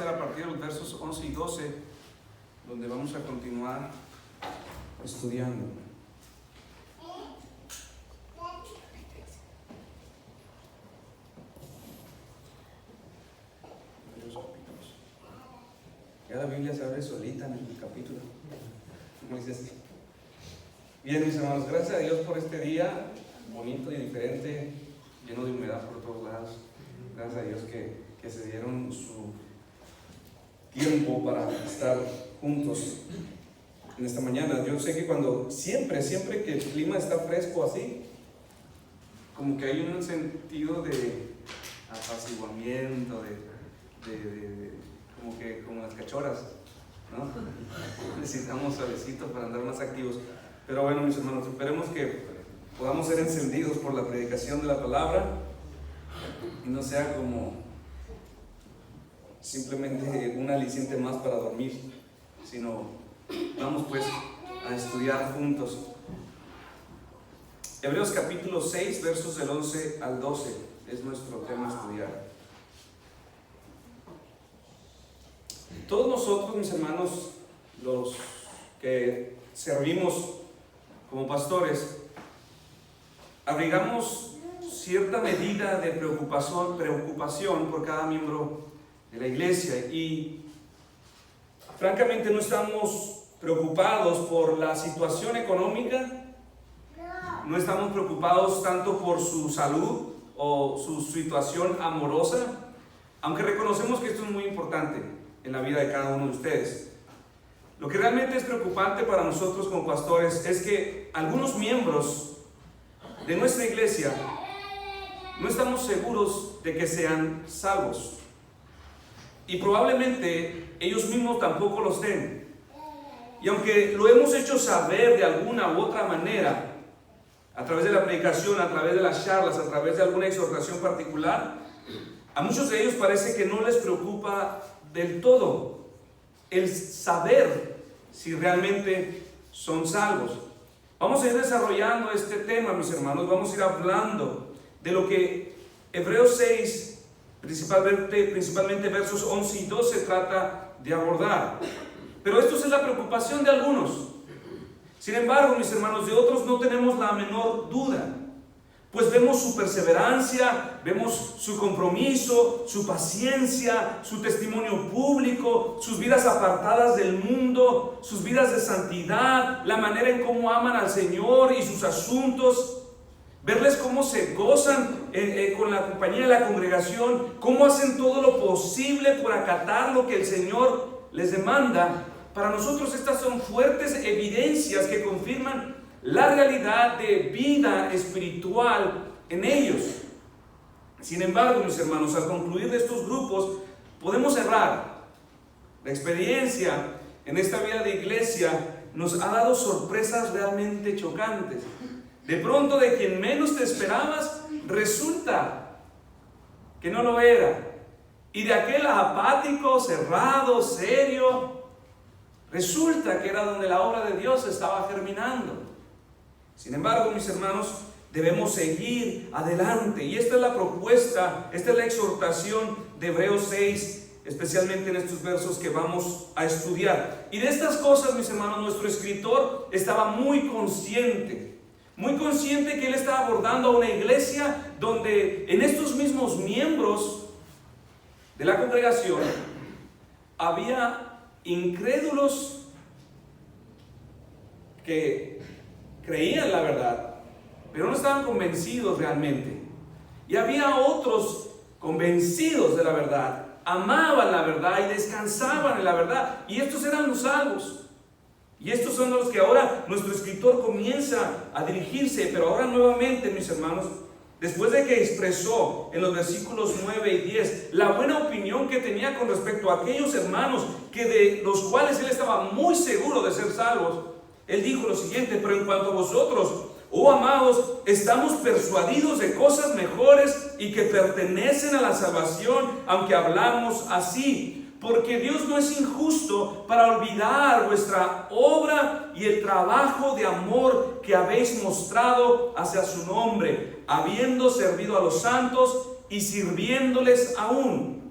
ser a partir de los versos 11 y 12, donde vamos a continuar estudiando. Ya la Biblia se abre solita en el capítulo. ¿Cómo dice así? Bien, mis hermanos, gracias a Dios por este día bonito y diferente, lleno de humedad por todos lados. Gracias a Dios que se dieron su tiempo para estar juntos en esta mañana. Yo sé que siempre que el clima está fresco así, como que hay un sentido de apaciguamiento, como las cachorras, ¿no? Necesitamos suavecito para andar más activos. Pero bueno, mis hermanos, esperemos que podamos ser encendidos por la predicación de la palabra y no sea como simplemente un aliciente más para dormir, sino vamos pues a estudiar juntos. Hebreos capítulo 6, versos del 11 al 12 es nuestro tema a estudiar. Todos nosotros, mis hermanos, los que servimos como pastores, abrigamos cierta medida de preocupación por cada miembro de la iglesia y francamente no estamos preocupados por la situación económica, no estamos preocupados tanto por su salud o su situación amorosa, aunque reconocemos que esto es muy importante en la vida de cada uno de ustedes. Lo que realmente es preocupante para nosotros como pastores es que algunos miembros de nuestra iglesia no estamos seguros de que sean salvos y probablemente ellos mismos tampoco lo estén. Y aunque lo hemos hecho saber de alguna u otra manera, a través de la predicación, a través de las charlas, a través de alguna exhortación particular, a muchos de ellos parece que no les preocupa del todo el saber si realmente son salvos. Vamos a ir desarrollando este tema, mis hermanos. Vamos a ir hablando de lo que Hebreos 6, principalmente versos 11 y 12, trata de abordar. Pero esto es la preocupación de algunos. Sin embargo, mis hermanos, de otros no tenemos la menor duda, pues vemos su perseverancia, vemos su compromiso, su paciencia, su testimonio público, sus vidas apartadas del mundo, sus vidas de santidad, la manera en cómo aman al Señor y sus asuntos, verles cómo se gozan con la compañía de la congregación, cómo hacen todo lo posible por acatar lo que el Señor les demanda. Para nosotros estas son fuertes evidencias que confirman la realidad de vida espiritual en ellos. Sin embargo, mis hermanos, al concluir de estos grupos podemos errar. La experiencia en esta vida de iglesia nos ha dado sorpresas realmente chocantes. De pronto, de quien menos te esperabas, resulta que no lo era. Y de aquel apático, cerrado, serio, resulta que era donde la obra de Dios estaba germinando. Sin embargo, mis hermanos, debemos seguir adelante. Y esta es la propuesta, esta es la exhortación de Hebreos 6, especialmente en estos versos que vamos a estudiar. Y de estas cosas, mis hermanos, nuestro escritor estaba muy consciente que él estaba abordando a una iglesia donde en estos mismos miembros de la congregación había incrédulos que creían la verdad, pero no estaban convencidos realmente. Y había otros convencidos de la verdad, amaban la verdad y descansaban en la verdad. Y estos eran los salvos. Y estos son los que ahora nuestro escritor comienza a dirigirse. Pero ahora nuevamente, mis hermanos, después de que expresó en los versículos 9 y 10 la buena opinión que tenía con respecto a aquellos hermanos que de los cuales él estaba muy seguro de ser salvos, él dijo lo siguiente: pero en cuanto a vosotros, oh amados, estamos persuadidos de cosas mejores y que pertenecen a la salvación, aunque hablamos así, porque Dios no es injusto para olvidar vuestra obra y el trabajo de amor que habéis mostrado hacia su nombre, habiendo servido a los santos y sirviéndoles aún.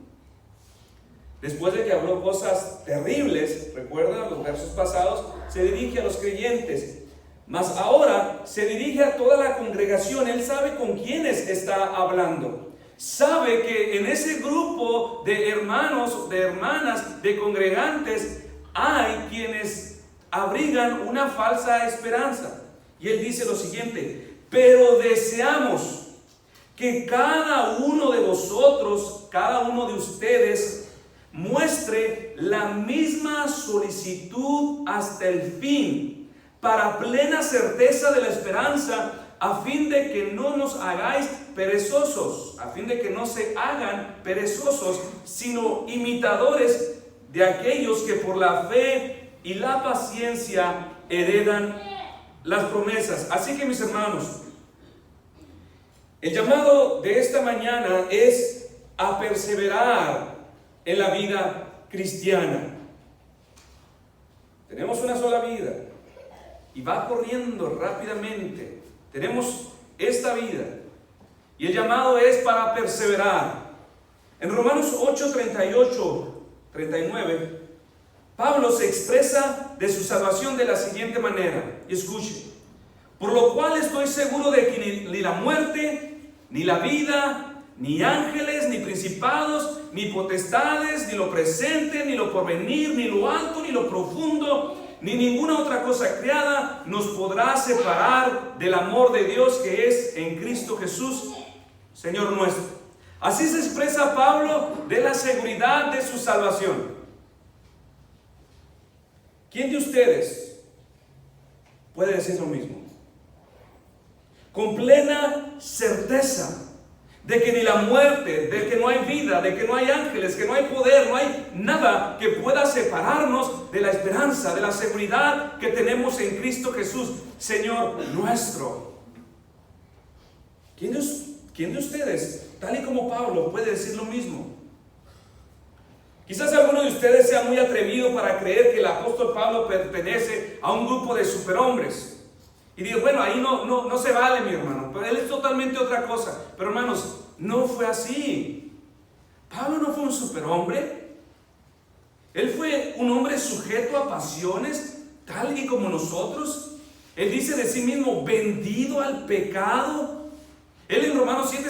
Después de que habló cosas terribles, recuerdan los versos pasados, se dirige a los creyentes. Mas ahora se dirige a toda la congregación. Él sabe con quiénes está hablando. Sabe que en ese grupo de hermanos, de hermanas, de congregantes, hay quienes abrigan una falsa esperanza. Y él dice lo siguiente: pero deseamos que cada uno de vosotros, cada uno de ustedes, muestre la misma solicitud hasta el fin, para plena certeza de la esperanza, a fin de que no nos hagáis perezosos, a fin de que no se hagan perezosos, sino imitadores de aquellos que por la fe y la paciencia heredan las promesas. Así que, mis hermanos, el llamado de esta mañana es a perseverar en la vida cristiana. Tenemos una sola vida y va corriendo rápidamente. Tenemos esta vida y el llamado es para perseverar. En Romanos 8, 38, 39, Pablo se expresa de su salvación de la siguiente manera. Y escuche: por lo cual estoy seguro de que ni la muerte, ni la vida, ni ángeles, ni principados, ni potestades, ni lo presente, ni lo porvenir, ni lo alto, ni lo profundo, ni ninguna otra cosa creada nos podrá separar del amor de Dios que es en Cristo Jesús, Señor nuestro. Así se expresa Pablo de la seguridad de su salvación. ¿Quién de ustedes puede decir lo mismo? Con plena certeza de que ni la muerte, de que no hay vida, de que no hay ángeles, que no hay poder, no hay nada que pueda separarnos de la esperanza, de la seguridad que tenemos en Cristo Jesús, Señor nuestro. ¿Quién de ustedes, tal y como Pablo, puede decir lo mismo? Quizás alguno de ustedes sea muy atrevido para creer que el apóstol Pablo pertenece a un grupo de superhombres. Y digo, bueno, ahí no se vale, mi hermano. Pero él es totalmente otra cosa. Pero hermanos, no fue así. Pablo no fue un superhombre. Él fue un hombre sujeto a pasiones, tal y como nosotros. Él dice de sí mismo, vendido al pecado. Él en Romanos 7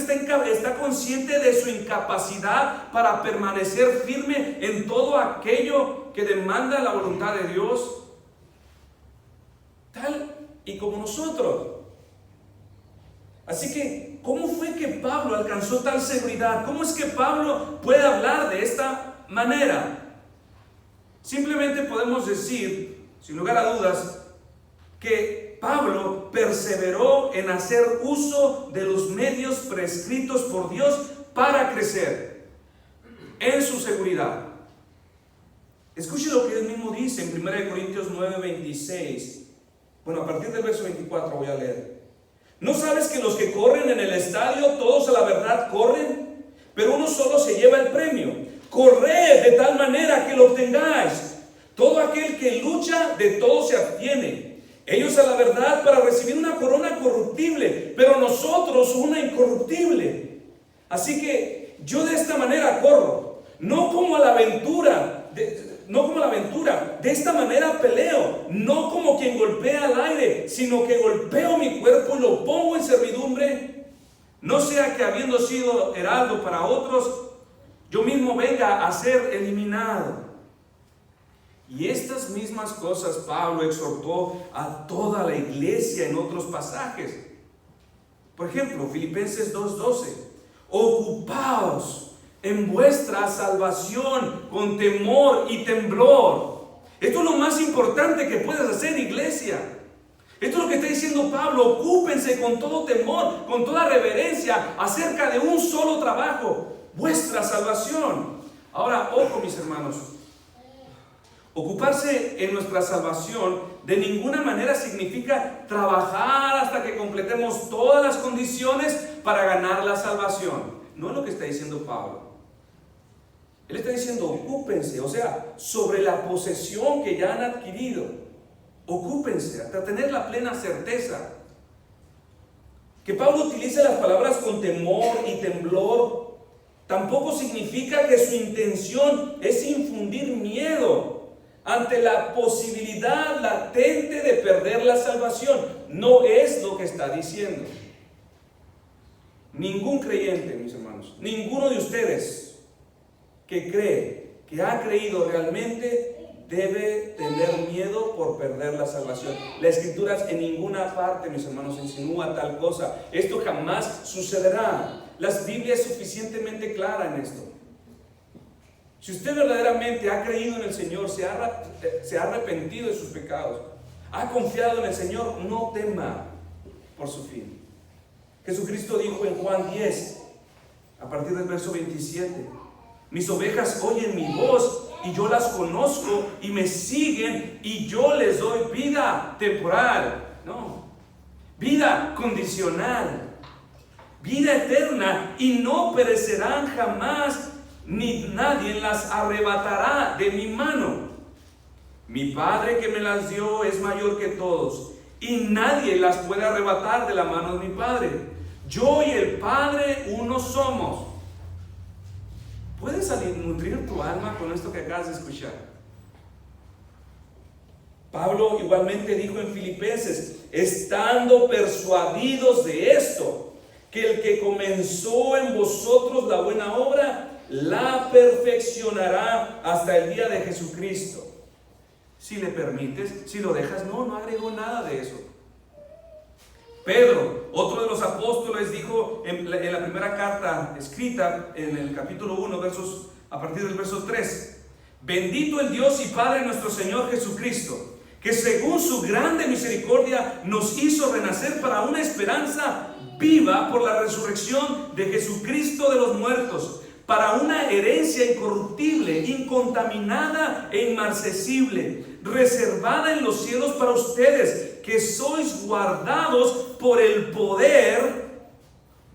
está consciente de su incapacidad para permanecer firme en todo aquello que demanda la voluntad de Dios. Tal y como nosotros. Así que, ¿cómo fue que Pablo alcanzó tal seguridad? ¿Cómo es que Pablo puede hablar de esta manera? Simplemente podemos decir, sin lugar a dudas, que Pablo perseveró en hacer uso de los medios prescritos por Dios para crecer en su seguridad. Escuche lo que él mismo dice en 1 Corintios 9, 26. Bueno, a partir del verso 24 voy a leer. ¿No sabes que los que corren en el estadio, todos a la verdad corren? Pero uno solo se lleva el premio. Corred de tal manera que lo obtengáis. Todo aquel que lucha, de todo se abstiene. Ellos a la verdad para recibir una corona corruptible, pero nosotros una incorruptible. Así que yo de esta manera corro, no como a la aventura, de esta manera peleo, no como quien golpea al aire, sino que golpeo mi cuerpo y lo pongo en servidumbre, no sea que habiendo sido heraldo para otros, yo mismo venga a ser eliminado. Y estas mismas cosas Pablo exhortó a toda la iglesia en otros pasajes. Por ejemplo, Filipenses 2:12, ocupaos en vuestra salvación con temor y temblor. Esto es lo más importante que puedes hacer, iglesia. Esto es lo que está diciendo Pablo. Ocúpense con todo temor, con toda reverencia, acerca de un solo trabajo, vuestra salvación. Ahora, ojo, mis hermanos. Ocuparse en nuestra salvación de ninguna manera significa trabajar hasta que completemos todas las condiciones para ganar la salvación. No es lo que está diciendo Pablo. Él está diciendo, ocúpense, o sea, sobre la posesión que ya han adquirido. Ocúpense hasta tener la plena certeza. Que Pablo utilice las palabras con temor y temblor Tampoco significa que su intención es infundir miedo ante la posibilidad latente de perder la salvación. No es lo que está diciendo. Ningún creyente, mis hermanos, ninguno de ustedes que cree, que ha creído realmente, debe tener miedo por perder la salvación. La Escritura en ninguna parte, mis hermanos, insinúa tal cosa. Esto jamás sucederá. La Biblia es suficientemente clara en esto. Si usted verdaderamente ha creído en el Señor, se ha arrepentido de sus pecados, ha confiado en el Señor, no tema por su fin. Jesucristo dijo en Juan 10, a partir del verso 27, mis ovejas oyen mi voz y yo las conozco y me siguen y yo les doy vida temporal. No, vida condicional. Vida eterna, y no perecerán jamás, ni nadie las arrebatará de mi mano. Mi Padre que me las dio es mayor que todos, y nadie las puede arrebatar de la mano de mi Padre. Yo y el Padre uno somos. ¿Puedes nutrir tu alma con esto que acabas de escuchar? Pablo igualmente dijo en Filipenses, estando persuadidos de esto, que el que comenzó en vosotros la buena obra, la perfeccionará hasta el día de Jesucristo. Si le permites, si lo dejas, no agregó nada de eso. Pedro, otro de los apóstoles, dijo en la primera carta escrita, en el capítulo 1, a partir del verso 3, bendito el Dios y Padre nuestro Señor Jesucristo, que según su grande misericordia nos hizo renacer para una esperanza viva por la resurrección de Jesucristo de los muertos, para una herencia incorruptible, incontaminada e inmarcesible, reservada en los cielos para ustedes, que sois guardados por el poder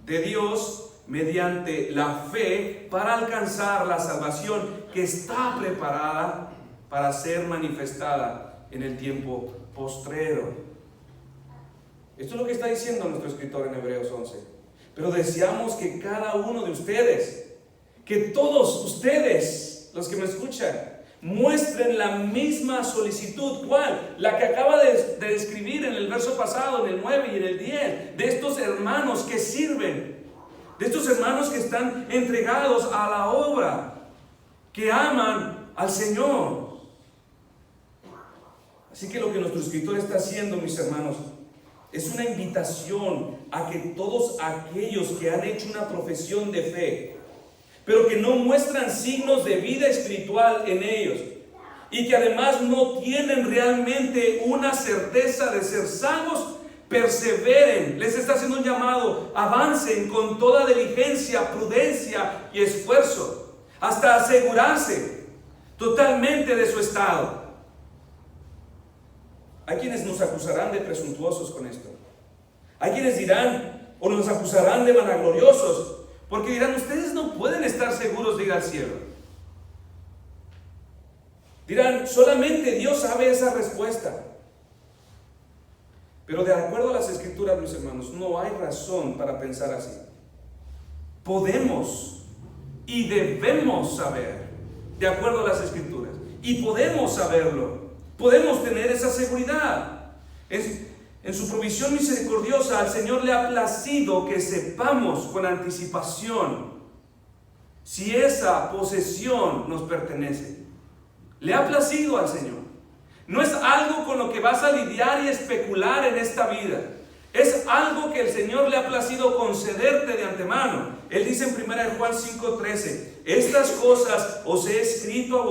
de Dios mediante la fe para alcanzar la salvación que está preparada para ser manifestada en el tiempo postrero. Esto es lo que está diciendo nuestro escritor en Hebreos 11. Pero deseamos que cada uno de ustedes, que todos ustedes, los que me escuchan, muestren la misma solicitud. ¿Cuál? La que acaba de describir en el verso pasado, en el 9 y en el 10, de estos hermanos que sirven, de estos hermanos que están entregados a la obra, que aman al Señor. Así que lo que nuestro escritor está haciendo, mis hermanos, es una invitación a que todos aquellos que han hecho una profesión de fe, pero que no muestran signos de vida espiritual en ellos, y que además no tienen realmente una certeza de ser salvos, perseveren. Les está haciendo un llamado, avancen con toda diligencia, prudencia y esfuerzo, hasta asegurarse totalmente de su estado. Hay quienes nos acusarán de presuntuosos con esto. Hay quienes dirán o nos acusarán de vanagloriosos, porque dirán, ustedes no pueden estar seguros de ir al cielo. Dirán, solamente Dios sabe esa respuesta. Pero de acuerdo a las Escrituras, mis hermanos, no hay razón para pensar así. Podemos y debemos saber, de acuerdo a las Escrituras, y podemos saberlo. Podemos tener esa seguridad. En su provisión misericordiosa, al Señor le ha placido que sepamos con anticipación si esa posesión nos pertenece. Le ha placido al Señor. No es algo con lo que vas a lidiar y especular en esta vida. Es algo que el Señor le ha placido concederte de antemano. Él dice en 1 Juan 5:13, estas cosas os he escrito a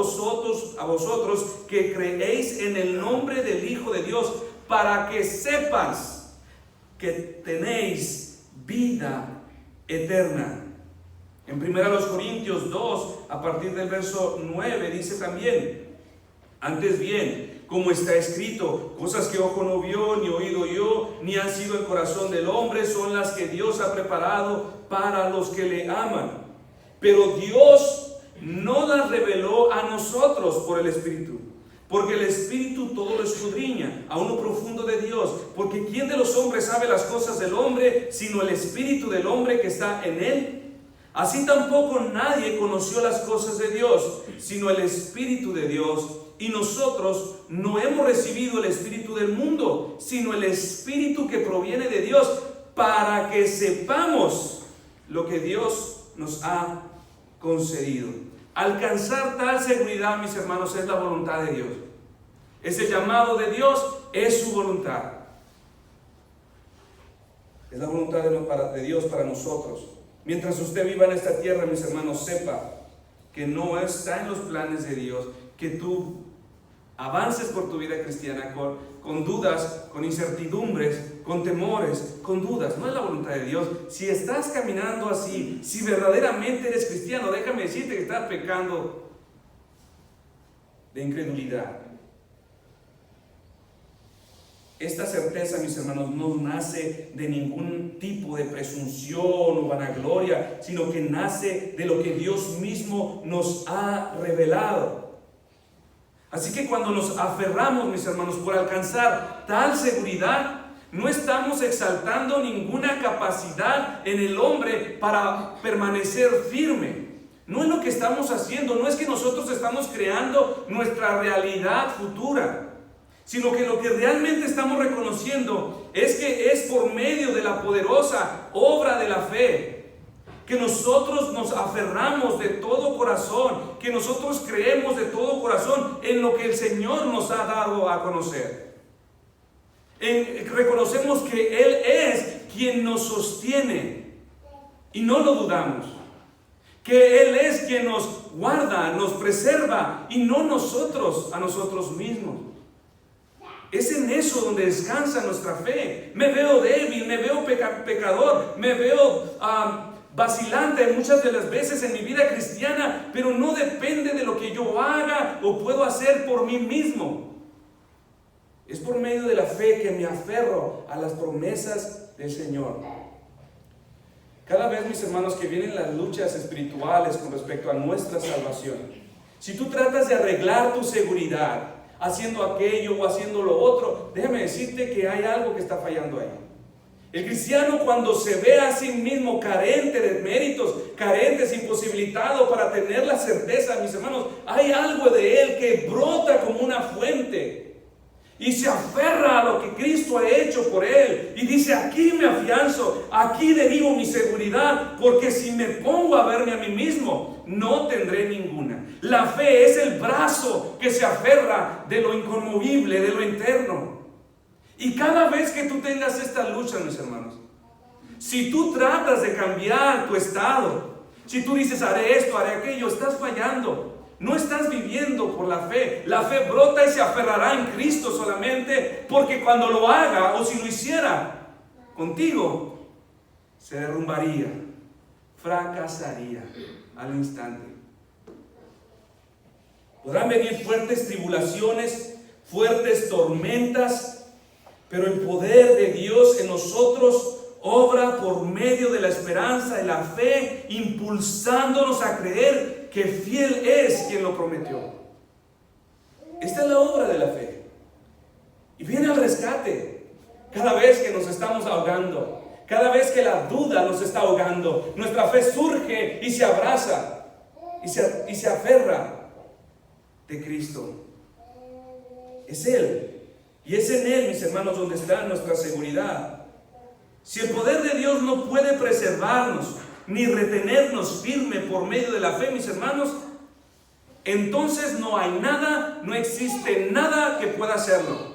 vosotros que creéis en el nombre del Hijo de Dios, para que sepas que tenéis vida eterna. En 1 Corintios 2, a partir del verso 9, dice también, antes bien, como está escrito, cosas que ojo no vio, ni oído oyó, ni han sido el corazón del hombre, son las que Dios ha preparado para los que le aman. Pero Dios no las reveló a nosotros por el Espíritu, porque el Espíritu todo lo escudriña, a lo profundo de Dios. Porque ¿quién de los hombres sabe las cosas del hombre, sino el Espíritu del hombre que está en él? Así tampoco nadie conoció las cosas de Dios, sino el Espíritu de Dios. Y nosotros no hemos recibido el espíritu del mundo, sino el Espíritu que proviene de Dios, para que sepamos lo que Dios nos ha concedido. Alcanzar tal seguridad, mis hermanos, es la voluntad de Dios. Es el llamado de Dios, es su voluntad. Es la voluntad de Dios para nosotros. Mientras usted viva en esta tierra, mis hermanos, sepa que no está en los planes de Dios que tú avances por tu vida cristiana con dudas, con incertidumbres, con temores, con dudas. No es la voluntad de Dios. Si estás caminando así, si verdaderamente eres cristiano, déjame decirte que estás pecando de incredulidad. Esta certeza, mis hermanos, no nace de ningún tipo de presunción o vanagloria, sino que nace de lo que Dios mismo nos ha revelado. Así que cuando nos aferramos, mis hermanos, por alcanzar tal seguridad, no estamos exaltando ninguna capacidad en el hombre para permanecer firme. No es lo que estamos haciendo, no es que nosotros estamos creando nuestra realidad futura, sino que lo que realmente estamos reconociendo es que es por medio de la poderosa obra de la fe que nosotros nos aferramos de todo corazón, que nosotros creemos de todo corazón en lo que el Señor nos ha dado a conocer. Reconocemos que Él es quien nos sostiene y no lo dudamos. Que Él es quien nos guarda, nos preserva y no nosotros a nosotros mismos. Es en eso donde descansa nuestra fe. Me veo débil, me veo pecador, me veo vacilante muchas de las veces en mi vida cristiana, pero no depende de lo que yo haga o puedo hacer por mí mismo. Es por medio de la fe que me aferro a las promesas del Señor. Cada vez, mis hermanos, que vienen las luchas espirituales con respecto a nuestra salvación, si tú tratas de arreglar tu seguridad haciendo aquello o haciendo lo otro, déjame decirte que hay algo que está fallando ahí. El cristiano, cuando se ve a sí mismo carente de méritos, carente, imposibilitado para tener la certeza, mis hermanos, hay algo de él que brota como una fuente y se aferra a lo que Cristo ha hecho por él y dice: aquí me afianzo, aquí derivo mi seguridad, porque si me pongo a verme a mí mismo, no tendré ninguna. La fe es el brazo que se aferra de lo inconmovible, de lo eterno. Y cada vez que tú tengas esta lucha, mis hermanos, si tú tratas de cambiar tu estado, si tú dices: haré esto, haré aquello, estás fallando. No estás viviendo por la fe. La fe brota y se aferrará en Cristo solamente, porque cuando lo haga, o si lo hiciera contigo, se derrumbaría, fracasaría al instante. Podrán venir fuertes tribulaciones, fuertes tormentas, pero el poder de Dios en nosotros obra por medio de la esperanza y la fe, impulsándonos a creer que fiel es quien lo prometió. Esta es la obra de la fe. Y viene al rescate cada vez que nos estamos ahogando, cada vez que la duda nos está ahogando. Nuestra fe surge y se abraza y se aferra de Cristo. Es Él. Y es en Él, mis hermanos, donde está nuestra seguridad. Si el poder de Dios no puede preservarnos ni retenernos firme por medio de la fe, mis hermanos, entonces no hay nada, no existe nada que pueda hacerlo.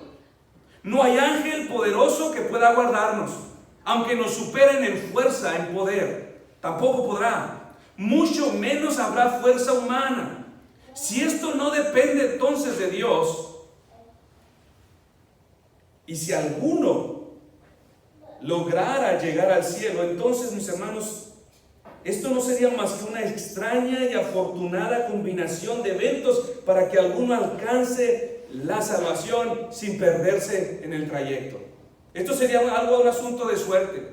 No hay ángel poderoso que pueda guardarnos, aunque nos superen en fuerza, en poder, tampoco podrá. Mucho menos habrá fuerza humana. Si esto no depende entonces de Dios, y si alguno lograra llegar al cielo, entonces, mis hermanos, esto no sería más que una extraña y afortunada combinación de eventos para que alguno alcance la salvación sin perderse en el trayecto. Esto sería un asunto de suerte,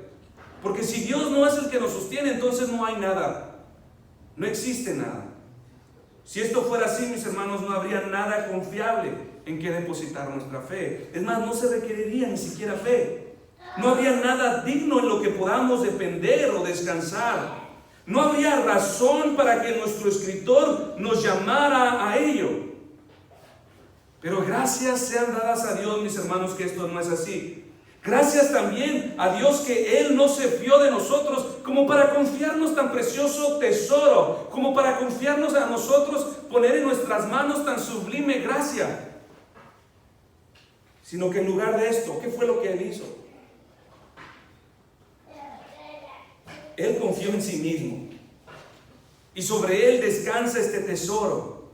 porque si Dios no es el que nos sostiene, entonces no hay nada, no existe nada. Si esto fuera así, mis hermanos, no habría nada confiable en que depositar nuestra fe. Es más, no se requeriría ni siquiera fe. No habría nada digno en lo que podamos depender o descansar. No habría razón para que nuestro escritor nos llamara a ello. Pero gracias sean dadas a Dios, mis hermanos, que esto no es así. Gracias también a Dios que Él no se fió de nosotros como para confiarnos tan precioso tesoro, como para confiarnos a nosotros, poner en nuestras manos tan sublime gracia. Sino que en lugar de esto, ¿qué fue lo que Él hizo? Él confió en sí mismo. Y sobre Él descansa este tesoro.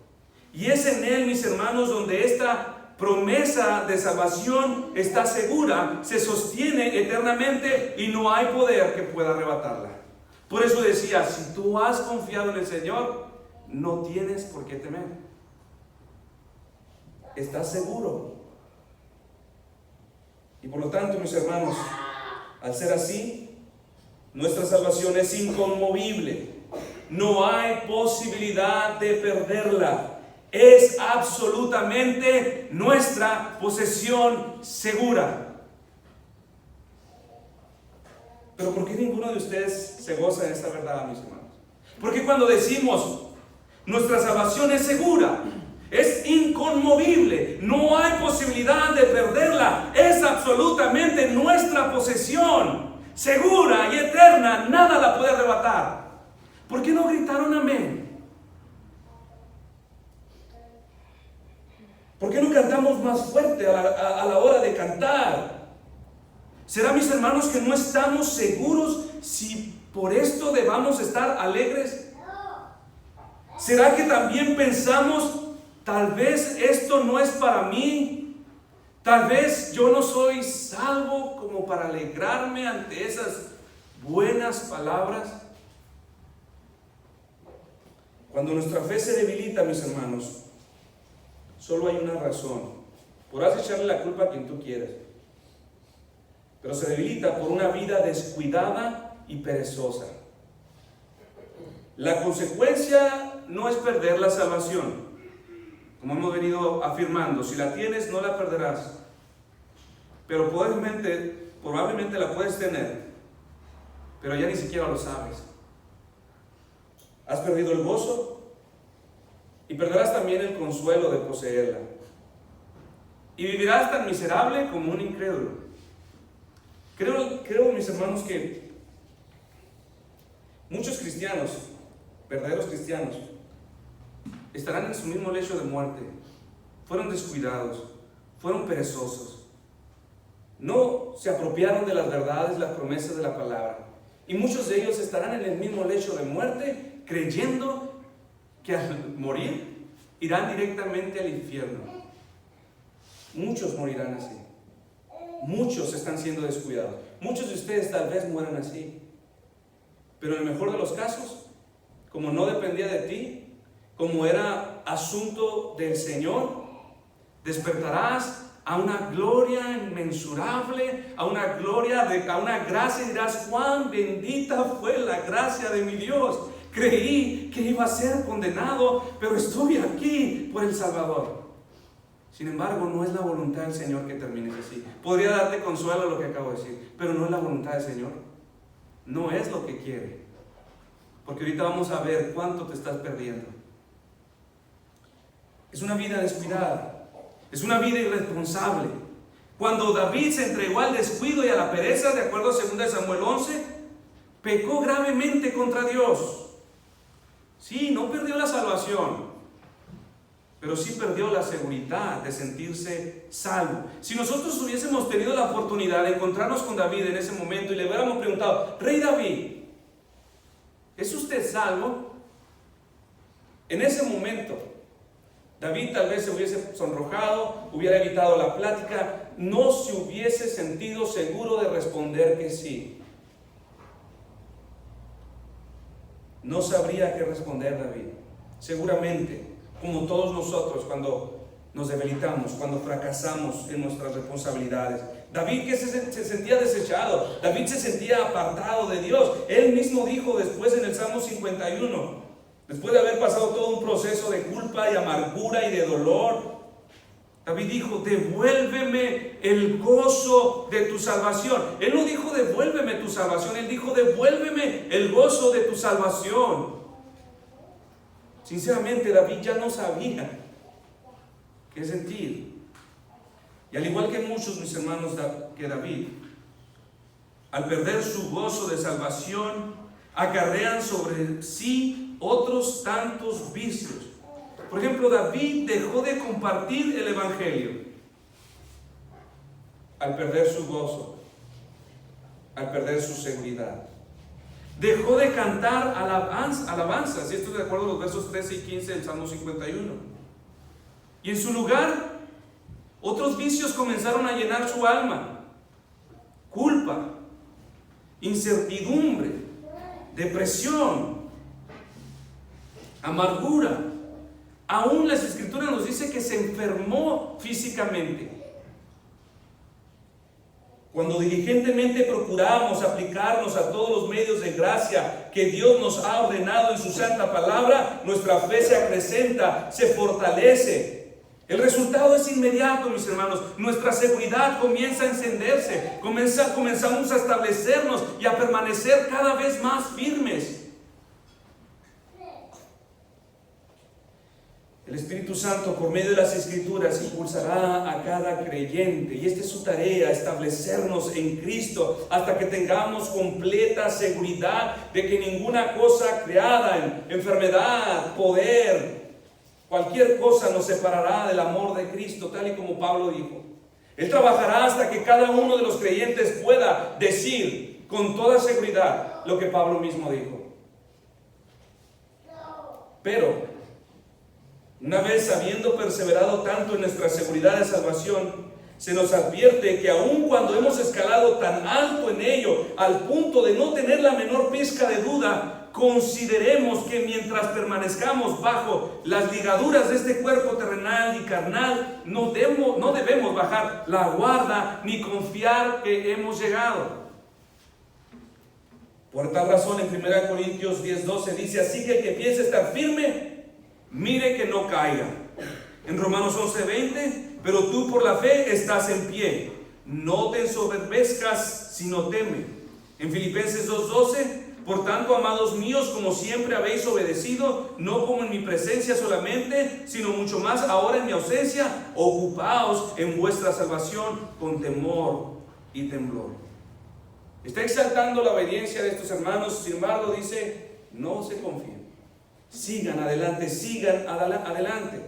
Y es en Él, mis hermanos, donde esta promesa de salvación está segura, se sostiene eternamente y no hay poder que pueda arrebatarla. Por eso decía, si tú has confiado en el Señor, no tienes por qué temer. Estás seguro. Y por lo tanto, mis hermanos, al ser así, nuestra salvación es inconmovible. No hay posibilidad de perderla. Es absolutamente nuestra posesión segura. Pero ¿por qué ninguno de ustedes se goza de esta verdad, mis hermanos? Porque cuando decimos nuestra salvación es segura, es inconmovible, no hay posibilidad de perderla, es absolutamente nuestra posesión segura y eterna, nada la puede arrebatar. ¿Por qué no gritaron amén? ¿Por qué no cantamos más fuerte a la hora de cantar? ¿Será, mis hermanos, que no estamos seguros si por esto debamos estar alegres? ¿Será que también pensamos, tal vez esto no es para mí? Tal vez yo no soy salvo como para alegrarme ante esas buenas palabras. Cuando nuestra fe se debilita, mis hermanos, solo hay una razón. Podrás echarle la culpa a quien tú quieras, pero se debilita por una vida descuidada y perezosa. La consecuencia no es perder la salvación, como hemos venido afirmando. Si la tienes, no la perderás, pero probablemente la puedes tener, pero ya ni siquiera lo sabes. Has perdido el gozo y perderás también el consuelo de poseerla. Y vivirás tan miserable como un incrédulo. Creo, mis hermanos, que muchos cristianos, verdaderos cristianos, estarán en su mismo lecho de muerte. Fueron descuidados, fueron perezosos. No se apropiaron de las verdades, las promesas de la palabra. Y muchos de ellos estarán en el mismo lecho de muerte, creyendo que al morir irán directamente al infierno. Muchos morirán así. Muchos están siendo descuidados. Muchos de ustedes tal vez mueran así. Pero en el mejor de los casos, como no dependía de ti, como era asunto del Señor, despertarás a una gloria inmensurable, a una gracia, y dirás: cuán bendita fue la gracia de mi Dios. Creí que iba a ser condenado, pero estuve aquí por el Salvador. Sin embargo, no es la voluntad del Señor que termines así. Podría darte consuelo lo que acabo de decir, pero no es la voluntad del Señor. No es lo que quiere. Porque ahorita vamos a ver cuánto te estás perdiendo. Es una vida descuidada. Es una vida irresponsable. Cuando David se entregó al descuido y a la pereza, de acuerdo a 2 Samuel 11, pecó gravemente contra Dios. Sí, no perdió la salvación, pero sí perdió la seguridad de sentirse salvo. Si nosotros hubiésemos tenido la oportunidad de encontrarnos con David en ese momento y le hubiéramos preguntado: Rey David, ¿es usted salvo? En ese momento, David tal vez se hubiese sonrojado, hubiera evitado la plática, no se hubiese sentido seguro de responder que sí. No sabría qué responder David. Seguramente, como todos nosotros, cuando nos debilitamos, cuando fracasamos en nuestras responsabilidades. David, que se sentía desechado, David se sentía apartado de Dios. Él mismo dijo después en el Salmo 51, después de haber pasado todo un proceso de culpa y amargura y de dolor, David dijo, devuélveme el gozo de tu salvación. Él no dijo, devuélveme tu salvación. Él dijo, devuélveme el gozo de tu salvación. Sinceramente, David ya no sabía qué sentir. Y al igual que muchos, mis hermanos, que David, al perder su gozo de salvación, acarrean sobre sí otros tantos vicios. Por ejemplo, David dejó de compartir el evangelio al perder su gozo, al perder su seguridad. Dejó de cantar alabanzas, y esto es de acuerdo a los versos 13 y 15 del Salmo 51. Y en su lugar, otros vicios comenzaron a llenar su alma: culpa, incertidumbre, depresión, amargura. Aún las Escrituras nos dice que se enfermó físicamente. Cuando diligentemente procuramos aplicarnos a todos los medios de gracia que Dios nos ha ordenado en su santa palabra, nuestra fe se acrecenta, se fortalece. El resultado es inmediato, mis hermanos. Nuestra seguridad comienza a encenderse, comenzamos a establecernos y a permanecer cada vez más firmes. El Espíritu Santo, por medio de las Escrituras, impulsará a cada creyente, y esta es su tarea, establecernos en Cristo hasta que tengamos completa seguridad de que ninguna cosa creada en enfermedad, poder, cualquier cosa nos separará del amor de Cristo, tal y como Pablo dijo. Él trabajará hasta que cada uno de los creyentes pueda decir con toda seguridad lo que Pablo mismo dijo. Pero una vez habiendo perseverado tanto en nuestra seguridad de salvación, se nos advierte que aun cuando hemos escalado tan alto en ello, al punto de no tener la menor pizca de duda, consideremos que mientras permanezcamos bajo las ligaduras de este cuerpo terrenal y carnal, no debemos bajar la guardia ni confiar que hemos llegado. Por tal razón, en 1 Corintios 10:12 dice: así que el que piense estar firme, mire que no caiga. En Romanos 11:20, pero tú por la fe estás en pie. No te ensoberbezcas, sino teme. En Filipenses 2:12, por tanto, amados míos, como siempre habéis obedecido, no como en mi presencia solamente, sino mucho más ahora en mi ausencia, ocupaos en vuestra salvación con temor y temblor. Está exaltando la obediencia de estos hermanos, sin embargo dice, no se confíen. Sigan adelante, sigan adelante.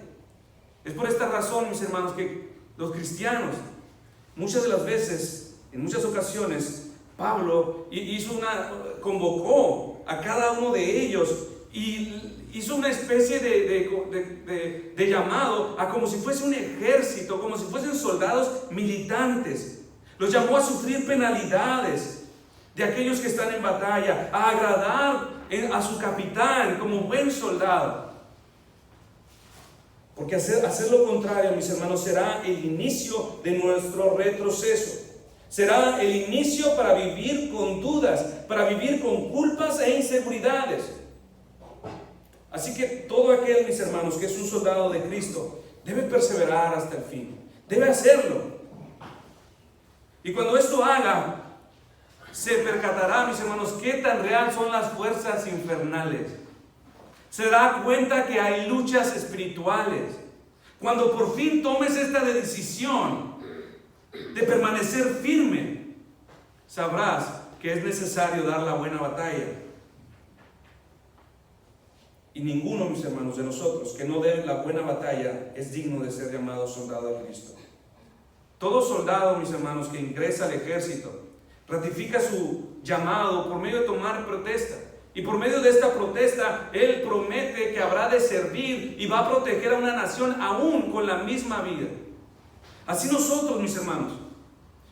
Es por esta razón, mis hermanos, que los cristianos, muchas de las veces, en muchas ocasiones, Pablo convocó a cada uno de ellos y hizo una especie de llamado a como si fuese un ejército, como si fuesen soldados militantes. Los llamó a sufrir penalidades de aquellos que están en batalla, a agradar a su capitán como buen soldado. Porque hacer lo contrario, mis hermanos, será el inicio de nuestro retroceso. Será el inicio para vivir con dudas, para vivir con culpas e inseguridades. Así que todo aquel, mis hermanos, que es un soldado de Cristo, debe perseverar hasta el fin. Debe hacerlo. Y cuando esto haga, se percatará, mis hermanos, qué tan real son las fuerzas infernales. Se dará cuenta que hay luchas espirituales. Cuando por fin tomes esta decisión de permanecer firme, sabrás que es necesario dar la buena batalla. Y ninguno, mis hermanos, de nosotros que no dé la buena batalla es digno de ser llamado soldado de Cristo. Todo soldado, mis hermanos, que ingresa al ejército ratifica su llamado por medio de tomar protesta. Y por medio de esta protesta, él promete que habrá de servir y va a proteger a una nación aún con la misma vida. Así nosotros, mis hermanos,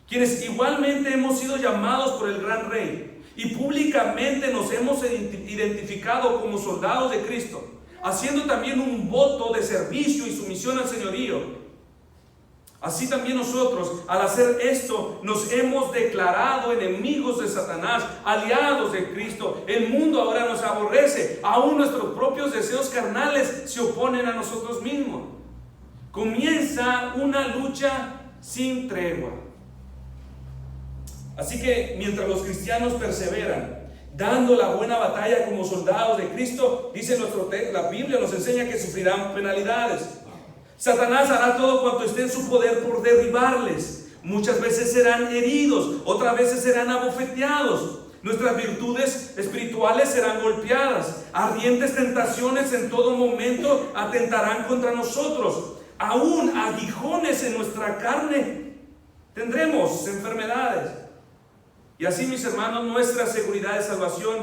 quienes igualmente hemos sido llamados por el gran Rey y públicamente nos hemos identificado como soldados de Cristo, haciendo también un voto de servicio y sumisión al señorío. Así también nosotros, al hacer esto, nos hemos declarado enemigos de Satanás, aliados de Cristo. El mundo ahora nos aborrece, aún nuestros propios deseos carnales se oponen a nosotros mismos. comienza una lucha sin tregua. Así que mientras los cristianos perseveran, dando la buena batalla como soldados de Cristo, dice la Biblia nos enseña que sufrirán penalidades. Satanás hará todo cuanto esté en su poder por derribarles. Muchas veces serán heridos, otras veces serán abofeteados. Nuestras virtudes espirituales serán golpeadas. Ardientes tentaciones en todo momento atentarán contra nosotros. Aún aguijones en nuestra carne tendremos enfermedades. Y así, mis hermanos, nuestra seguridad de salvación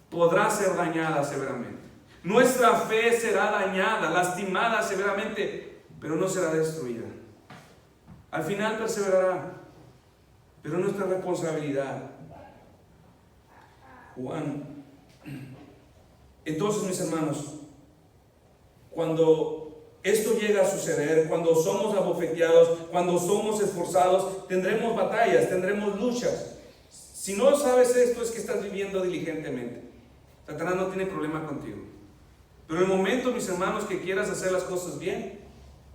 podrá ser dañada severamente. Nuestra fe será dañada, lastimada severamente, pero no será destruida. Al final perseverará, pero nuestra responsabilidad. Juan. Entonces, mis hermanos, cuando esto llega a suceder, cuando somos abofeteados, cuando somos esforzados, tendremos batallas, tendremos luchas. Si no sabes esto, es que estás viviendo diligentemente. Satanás no tiene problema contigo. Pero en el momento, mis hermanos, que quieras hacer las cosas bien,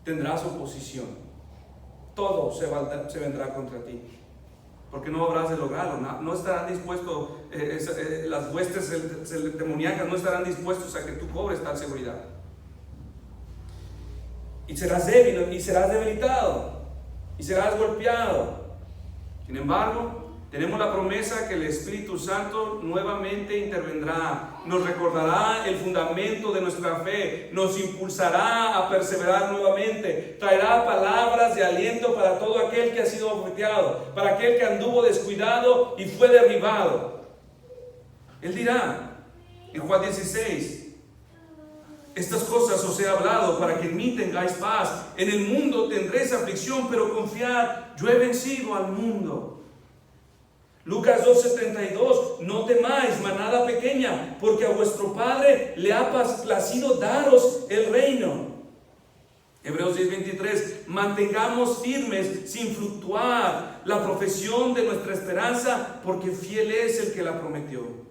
tendrás oposición. Todo se vendrá contra ti, porque no habrás de lograrlo. No estarán dispuestos, las huestes demoníacas no estarán dispuestos a que tú cobres tal seguridad. Y serás débil, y serás debilitado, y serás golpeado. Sin embargo, tenemos la promesa que el Espíritu Santo nuevamente intervendrá, nos recordará el fundamento de nuestra fe, nos impulsará a perseverar nuevamente, traerá palabras de aliento para todo aquel que ha sido abofeteado, para aquel que anduvo descuidado y fue derribado. Él dirá en Juan 16: estas cosas os he hablado para que en mí tengáis paz. En el mundo tendréis aflicción, pero confiad, yo he vencido al mundo. Lucas 12:32: no temáis, manada pequeña, porque a vuestro Padre le ha placido daros el reino. Hebreos 10:23: mantengamos firmes sin fluctuar la profesión de nuestra esperanza, porque fiel es el que la prometió.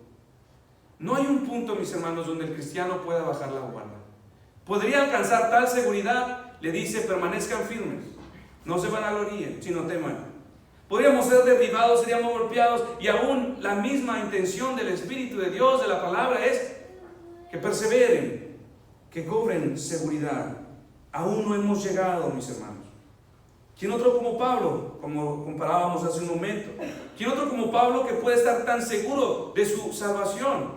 No hay un punto, mis hermanos, donde el cristiano pueda bajar la guardia. Podría alcanzar tal seguridad, le dice: permanezcan firmes, no se vanagloríen, sino teman. Podríamos ser derribados, seríamos golpeados, y aún la misma intención del Espíritu de Dios, de la palabra, es que perseveren, que cobren seguridad. Aún no hemos llegado, mis hermanos. ¿Quién otro como Pablo, como comparábamos hace un momento? ¿Quién otro como Pablo que puede estar tan seguro de su salvación?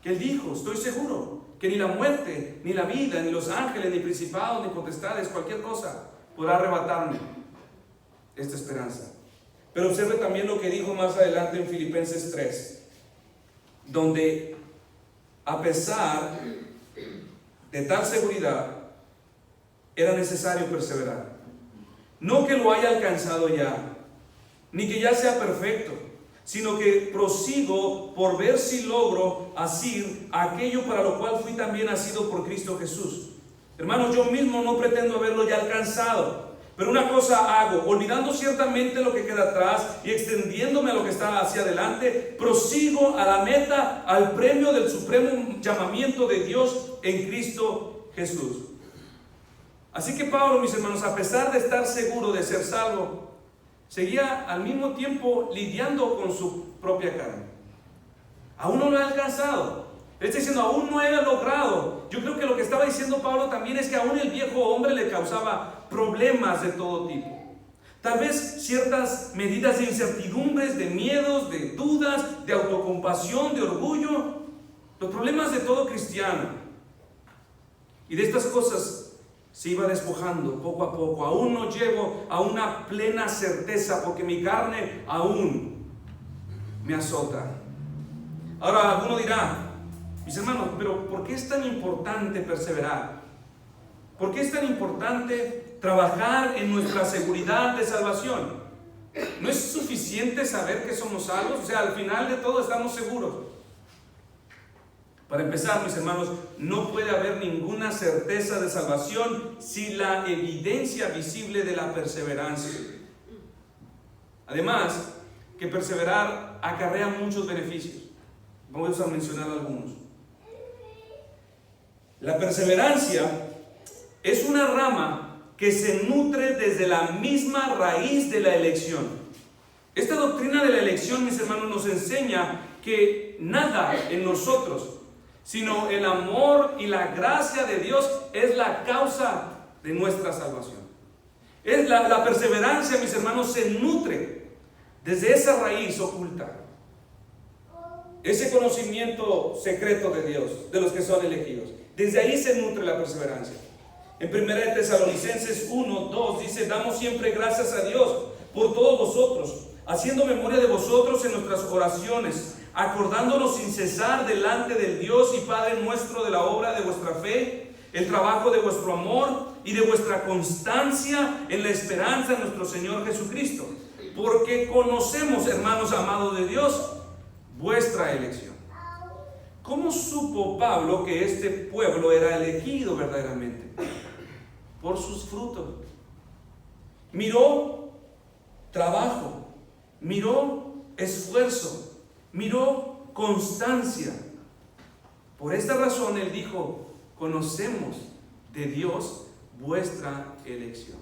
Que él dijo: estoy seguro que ni la muerte, ni la vida, ni los ángeles, ni principados, ni potestades, cualquier cosa podrá arrebatarme esta esperanza. Pero observe también lo que dijo más adelante en Filipenses 3, donde a pesar de tal seguridad era necesario perseverar. No que lo haya alcanzado ya, ni que ya sea perfecto, sino que prosigo por ver si logro asir aquello para lo cual fui también asido por Cristo Jesús. Hermanos, yo mismo no pretendo haberlo ya alcanzado, pero una cosa hago, olvidando ciertamente lo que queda atrás y extendiéndome a lo que está hacia adelante, prosigo a la meta, al premio del supremo llamamiento de Dios en Cristo Jesús. Así que Pablo, mis hermanos, a pesar de estar seguro de ser salvo, seguía al mismo tiempo lidiando con su propia carne. Aún no lo ha alcanzado. Él está diciendo: aún no he logrado. Yo creo que lo que estaba diciendo Pablo también es que aún el viejo hombre le causaba problemas de todo tipo. Tal vez ciertas medidas de incertidumbres, de miedos, de dudas, de autocompasión, de orgullo. Los problemas de todo cristiano. Y de estas cosas se iba despojando poco a poco. Aún no llego a una plena certeza, porque mi carne aún me azota. Ahora alguno dirá: mis hermanos, pero ¿por qué es tan importante perseverar? ¿Por qué es tan importante trabajar en nuestra seguridad de salvación? ¿No es suficiente saber que somos salvos? O sea, al final de todo estamos seguros. Para empezar, mis hermanos, no puede haber ninguna certeza de salvación sin la evidencia visible de la perseverancia. Además, que perseverar acarrea muchos beneficios. Vamos a mencionar algunos. La perseverancia es una rama que se nutre desde la misma raíz de la elección. Esta doctrina de la elección, mis hermanos, nos enseña que nada en nosotros, sino el amor y la gracia de Dios es la causa de nuestra salvación. Es la perseverancia, mis hermanos, se nutre desde esa raíz oculta. Ese conocimiento secreto de Dios, de los que son elegidos. Desde ahí se nutre la perseverancia. En 1 Tesalonicenses 1:2 dice: damos siempre gracias a Dios por todos vosotros, haciendo memoria de vosotros en nuestras oraciones, acordándonos sin cesar delante del Dios y Padre nuestro de la obra de vuestra fe, el trabajo de vuestro amor y de vuestra constancia en la esperanza de nuestro Señor Jesucristo, porque conocemos, hermanos amados de Dios, vuestra elección. ¿Cómo supo Pablo que este pueblo era elegido verdaderamente? Por sus frutos. Miró trabajo, miró esfuerzo, miró constancia. Por esta razón él dijo: conocemos de Dios vuestra elección.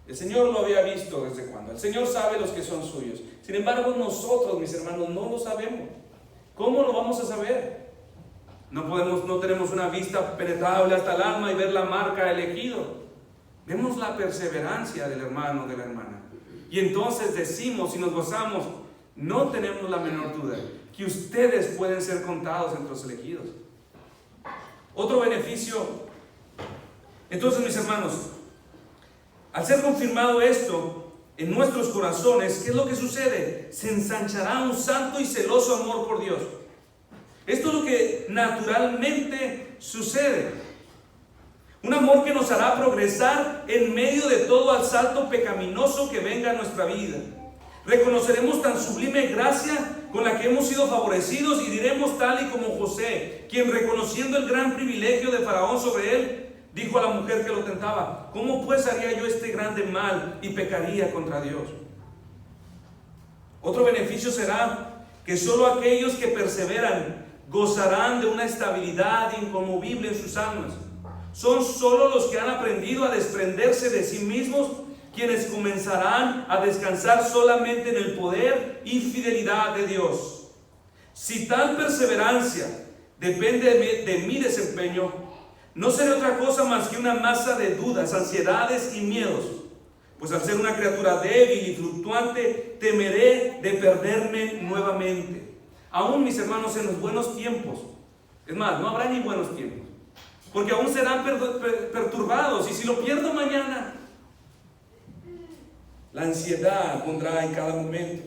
El Señor lo había visto desde cuando. El Señor sabe los que son suyos. Sin embargo, nosotros, mis hermanos, no lo sabemos. ¿Cómo lo vamos a saber? No tenemos una vista penetrable hasta el alma y ver la marca elegido. Vemos la perseverancia del hermano, de la hermana. Y entonces decimos y nos gozamos, no tenemos la menor duda, que ustedes pueden ser contados entre los elegidos. Otro beneficio. Entonces, mis hermanos, al ser confirmado esto en nuestros corazones, ¿qué es lo que sucede? Se ensanchará un santo y celoso amor por Dios. Esto es lo que naturalmente sucede. Un amor que nos hará progresar en medio de todo asalto pecaminoso que venga a nuestra vida. Reconoceremos tan sublime gracia con la que hemos sido favorecidos y diremos tal y como José, quien reconociendo el gran privilegio de Faraón sobre él, dijo a la mujer que lo tentaba: ¿cómo pues haría yo este grande mal y pecaría contra Dios? Otro beneficio será que solo aquellos que perseveran gozarán de una estabilidad inconmovible en sus almas. Son solo los que han aprendido a desprenderse de sí mismos quienes comenzarán a descansar solamente en el poder y fidelidad de Dios. Si tal perseverancia depende de mi desempeño, no seré otra cosa más que una masa de dudas, ansiedades y miedos, pues al ser una criatura débil y fluctuante, temeré de perderme nuevamente. Aún, mis hermanos, en los buenos tiempos, es más, no habrá ni buenos tiempos, porque aún serán perturbados, y si lo pierdo mañana, la ansiedad pondrá en cada momento.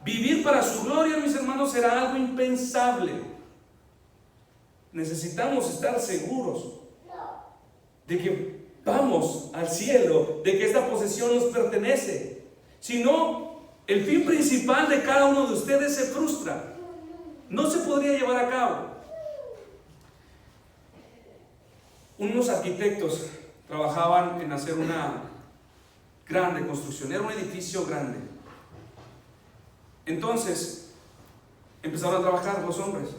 Vivir para su gloria, mis hermanos, será algo impensable. Necesitamos estar seguros de que vamos al cielo, de que esta posesión nos pertenece. Si no, el fin principal de cada uno de ustedes se frustra. No se podría llevar a cabo. Unos arquitectos trabajaban en hacer una grande construcción, era un edificio grande. Entonces empezaron a trabajar los hombres.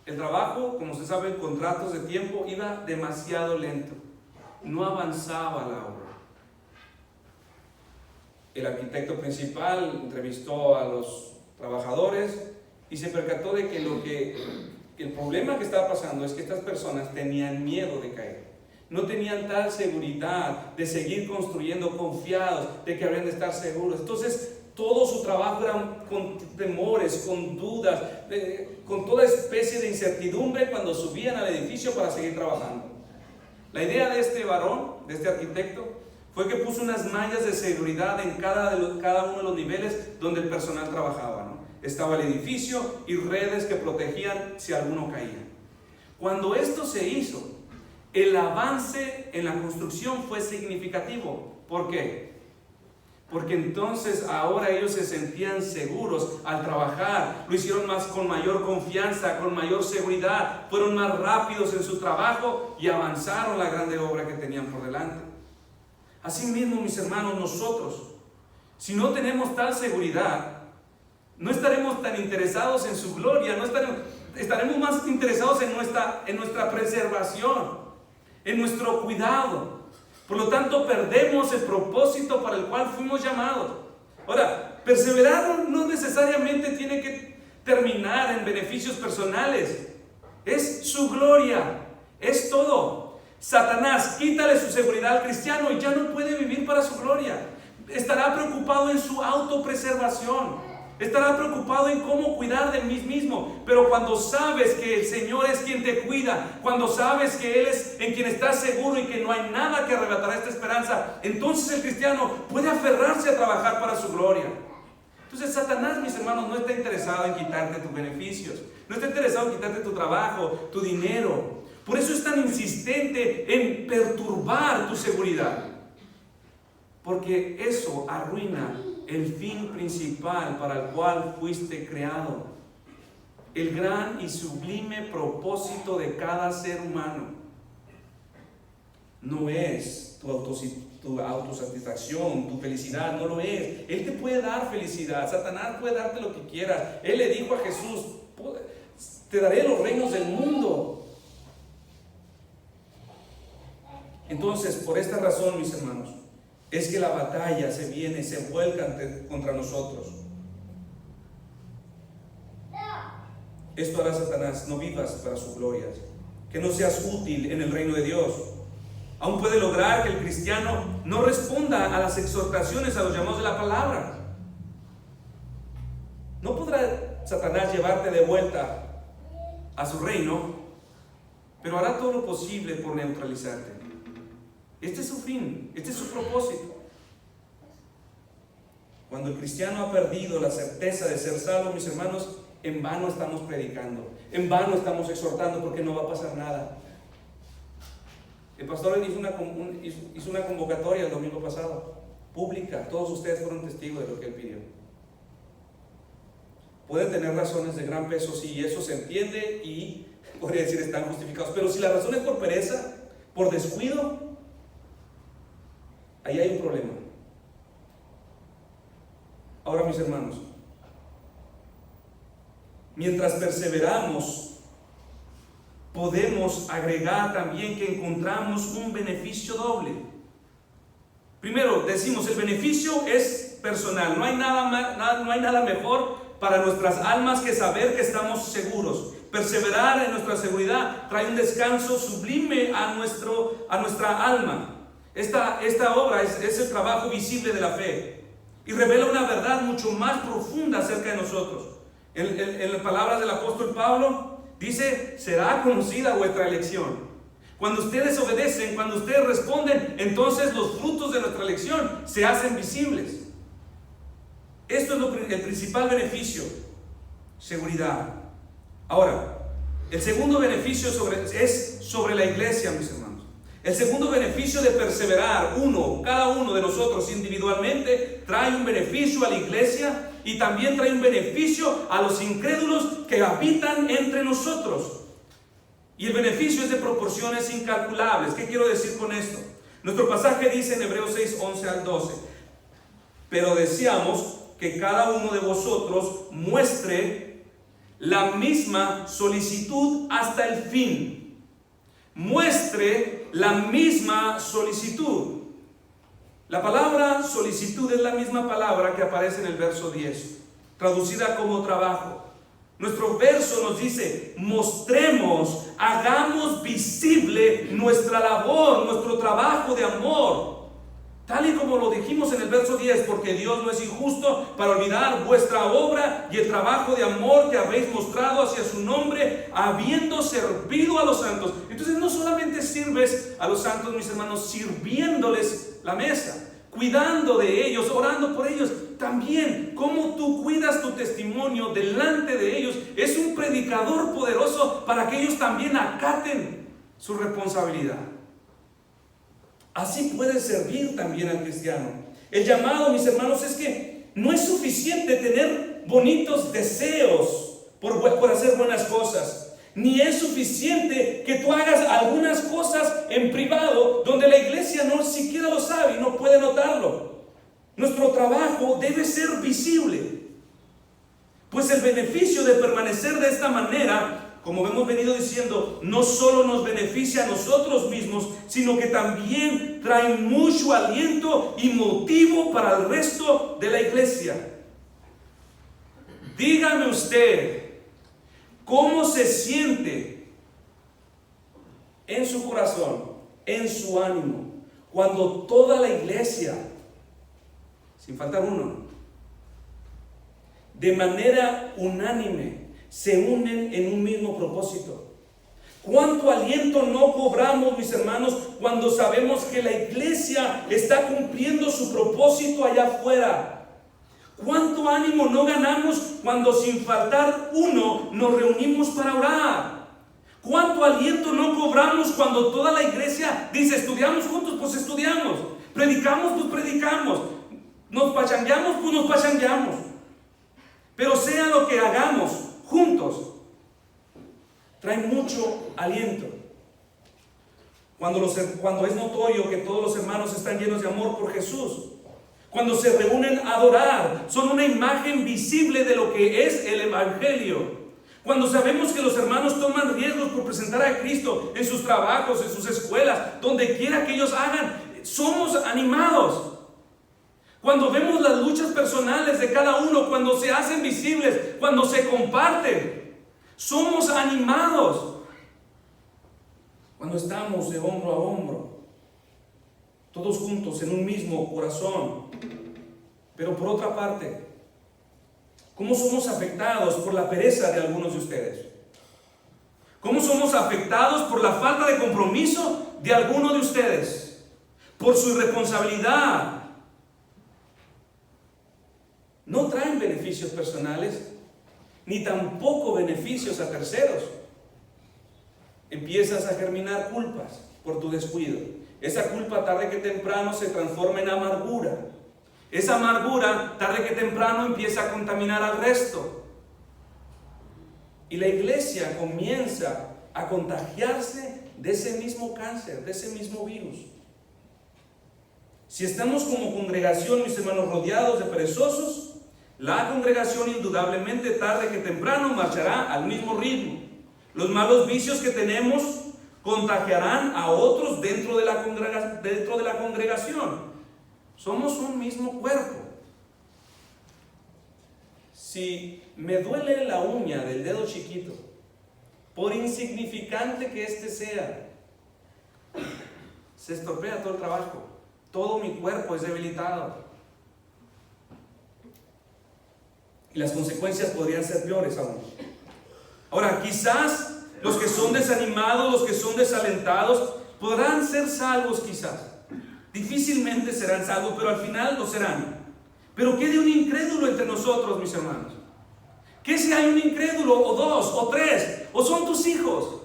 El trabajo, como se sabe, en contratos de tiempo, iba demasiado lento, no avanzaba la obra. El arquitecto principal entrevistó a los trabajadores y se percató de que el problema que estaba pasando es que estas personas tenían miedo de caer. No tenían tal seguridad de seguir construyendo confiados, de que habrían de estar seguros. Entonces, todo su trabajo era con temores, con dudas, con toda especie de incertidumbre cuando subían al edificio para seguir trabajando. La idea de este varón, de este arquitecto, fue que puso unas mallas de seguridad en cada uno de los niveles donde el personal trabajaba, ¿no? Estaba el edificio y redes que protegían si alguno caía. Cuando esto se hizo, el avance en la construcción fue significativo. ¿Por qué? Porque entonces ahora ellos se sentían seguros al trabajar, lo hicieron con mayor confianza, con mayor seguridad, fueron más rápidos en su trabajo y avanzaron la grande obra que tenían por delante. Asimismo, mis hermanos, nosotros, si no tenemos tal seguridad, no estaremos tan interesados en su gloria, estaremos más interesados en nuestra preservación, en nuestro cuidado. Por lo tanto, perdemos el propósito para el cual fuimos llamados. Ahora, perseverar no necesariamente tiene que terminar en beneficios personales. Es su gloria, es todo. Satanás, quítale su seguridad al cristiano y ya no puede vivir para su gloria. Estará preocupado en su autopreservación. Estará preocupado en cómo cuidar de mí mismo. Pero cuando sabes que el Señor es quien te cuida, cuando sabes que Él es en quien estás seguro y que no hay nada que arrebatará esta esperanza, entonces el cristiano puede aferrarse a trabajar para su gloria. Entonces Satanás, mis hermanos, no está interesado en quitarte tus beneficios, no está interesado en quitarte tu trabajo, tu dinero. Por eso es tan insistente en perturbar tu seguridad, porque eso arruina el fin principal para el cual fuiste creado, el gran y sublime propósito de cada ser humano. No es tu autosatisfacción, tu felicidad, no lo es. Él te puede dar felicidad, Satanás puede darte lo que quieras. Él le dijo a Jesús: te daré los reinos del mundo. Entonces, por esta razón, mis hermanos, es que la batalla se viene, se vuelca contra nosotros. Esto hará Satanás. No vivas para su gloria, que no seas útil en el reino de Dios. Aún puede lograr que el cristiano no responda a las exhortaciones, a los llamados de la palabra. No podrá Satanás llevarte de vuelta a su reino, pero hará todo lo posible por neutralizarte. Este es su fin, este es su propósito. Cuando el cristiano ha perdido la certeza de ser salvo, mis hermanos, en vano estamos predicando, en vano estamos exhortando, porque no va a pasar nada. El pastor hizo una convocatoria el domingo pasado, pública. Todos ustedes fueron testigos de lo que él pidió. Pueden tener razones de gran peso, sí, eso se entiende y podría decir están justificados. Pero si la razón es por pereza, por descuido, ahí hay un problema. Ahora, mis hermanos, mientras perseveramos, podemos agregar también que encontramos un beneficio doble. Primero, decimos, el beneficio es personal. No hay nada mejor para nuestras almas que saber que estamos seguros. Perseverar en nuestra seguridad trae un descanso sublime a nuestra alma. Esta obra es el trabajo visible de la fe y revela una verdad mucho más profunda acerca de nosotros. En las palabras del apóstol Pablo dice: será conocida vuestra elección. Cuando ustedes obedecen, cuando ustedes responden, entonces los frutos de nuestra elección se hacen visibles. Esto es el principal beneficio: seguridad. Ahora, el segundo beneficio es sobre la iglesia, mis hermanos. El segundo beneficio de perseverar, cada uno de nosotros individualmente, trae un beneficio a la iglesia y también trae un beneficio a los incrédulos que habitan entre nosotros. Y el beneficio es de proporciones incalculables. ¿Qué quiero decir con esto? Nuestro pasaje dice en Hebreos 6, 11 al 12: pero deseamos que cada uno de vosotros muestre la misma solicitud hasta el fin. Muestre la misma solicitud. La palabra solicitud es la misma palabra que aparece en el verso 10, traducida como trabajo. Nuestro verso nos dice: mostremos, hagamos visible nuestra labor, nuestro trabajo de amor, tal y como lo dijimos en el verso 10, porque Dios no es injusto para olvidar vuestra obra y el trabajo de amor que habéis mostrado hacia su nombre, habiendo servido a los santos. Entonces no solamente sirves a los santos, mis hermanos, sirviéndoles la mesa, cuidando de ellos, orando por ellos. También cómo tú cuidas tu testimonio delante de ellos es un predicador poderoso para que ellos también acaten su responsabilidad. Así puedes servir también al cristiano. El llamado, mis hermanos, es que no es suficiente tener bonitos deseos por hacer buenas cosas. Ni es suficiente que tú hagas algunas cosas en privado donde la iglesia no siquiera lo sabe y no puede notarlo. Nuestro trabajo debe ser visible, pues el beneficio de permanecer de esta manera como hemos venido diciendo, no solo nos beneficia a nosotros mismos, sino que también trae mucho aliento y motivo para el resto de la iglesia. Dígame usted, ¿cómo se siente en su corazón, en su ánimo, cuando toda la iglesia, sin faltar uno, de manera unánime se unen en un mismo propósito? ¿Cuánto aliento no cobramos, mis hermanos, cuando sabemos que la iglesia está cumpliendo su propósito allá afuera? ¿Cuánto ánimo no ganamos cuando sin faltar uno nos reunimos para orar? ¿Cuánto aliento no cobramos cuando toda la iglesia dice, estudiamos juntos, pues estudiamos, predicamos, pues predicamos, nos pachangueamos, pues nos pachangueamos? Pero sea lo que hagamos juntos, trae mucho aliento. Cuando es notorio que todos los hermanos están llenos de amor por Jesús, cuando se reúnen a adorar, son una imagen visible de lo que es el Evangelio. Cuando sabemos que los hermanos toman riesgos por presentar a Cristo en sus trabajos, en sus escuelas, donde quiera que ellos hagan, somos animados. Cuando vemos las luchas personales de cada uno, cuando se hacen visibles, cuando se comparten, somos animados. Cuando estamos de hombro a hombro, todos juntos en un mismo corazón. Pero por otra parte, ¿cómo somos afectados por la pereza de algunos de ustedes? ¿Cómo somos afectados por la falta de compromiso de algunos de ustedes? Por su irresponsabilidad. No traen beneficios personales, ni tampoco beneficios a terceros. Empiezas a germinar culpas por tu descuido. Esa culpa tarde que temprano se transforma en amargura. Esa amargura tarde que temprano empieza a contaminar al resto. Y la iglesia comienza a contagiarse de ese mismo cáncer, de ese mismo virus. Si estamos como congregación, mis hermanos, rodeados de perezosos, la congregación indudablemente tarde que temprano marchará al mismo ritmo. Los malos vicios que tenemos contagiarán a otros dentro de la congregación. Somos un mismo cuerpo. Si me duele la uña del dedo chiquito, por insignificante que éste sea, se estropea todo el trabajo. Todo mi cuerpo es debilitado. Y las consecuencias podrían ser peores aún. Ahora, quizás los que son desanimados, los que son desalentados, podrán ser salvos quizás. Difícilmente serán salvos, pero al final lo serán. Pero ¿qué de un incrédulo entre nosotros, mis hermanos? ¿Qué si hay un incrédulo, o dos, o tres, o son tus hijos,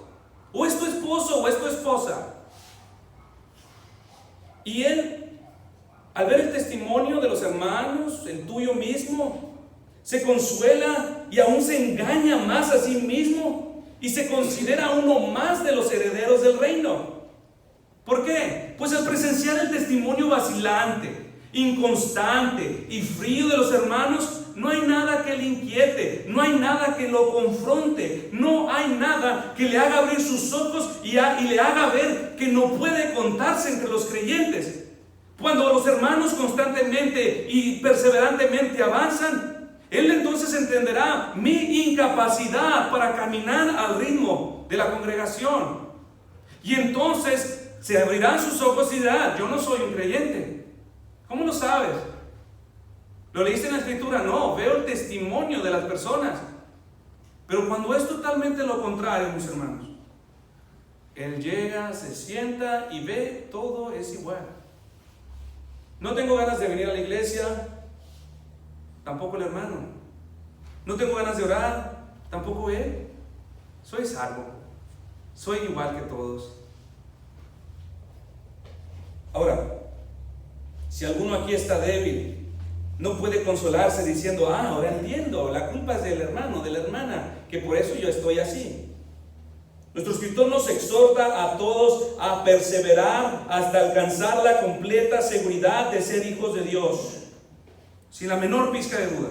o es tu esposo, o es tu esposa? Y él, al ver el testimonio de los hermanos, el tuyo mismo, se consuela y aún se engaña más a sí mismo y se considera uno más de los herederos del reino. ¿Por qué? Pues al presenciar el testimonio vacilante, inconstante y frío de los hermanos, no hay nada que le inquiete, no hay nada que lo confronte, no hay nada que le haga abrir sus ojos y le haga ver que no puede contarse entre los creyentes. Cuando los hermanos constantemente y perseverantemente avanzan, él entonces entenderá mi incapacidad para caminar al ritmo de la congregación. Y entonces se abrirán sus ojos y dirá: yo no soy un creyente. ¿Cómo lo sabes? ¿Lo leíste en la escritura? No, veo el testimonio de las personas. Pero cuando es totalmente lo contrario, mis hermanos, él llega, se sienta y ve, todo es igual. No tengo ganas de venir a la iglesia, tampoco el hermano. No tengo ganas de orar, tampoco él. Soy salvo, soy igual que todos. Ahora, si alguno aquí está débil, no puede consolarse diciendo: ahora entiendo, la culpa es del hermano, de la hermana, que por eso yo estoy así. Nuestro escritor nos exhorta a todos a perseverar hasta alcanzar la completa seguridad de ser hijos de Dios, sin la menor pizca de duda.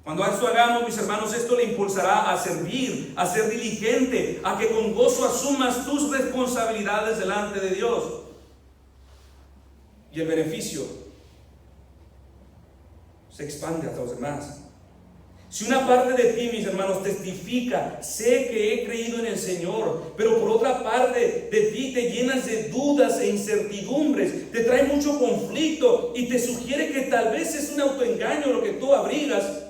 Cuando esto hagamos, mis hermanos, esto le impulsará a servir, a ser diligente, a que con gozo asumas tus responsabilidades delante de Dios. Y el beneficio se expande a los demás. Si una parte de ti, mis hermanos, testifica, sé que he creído en el Señor, pero por otra parte de ti te llenas de dudas e incertidumbres, te trae mucho conflicto y te sugiere que tal vez es un autoengaño lo que tú abrigas,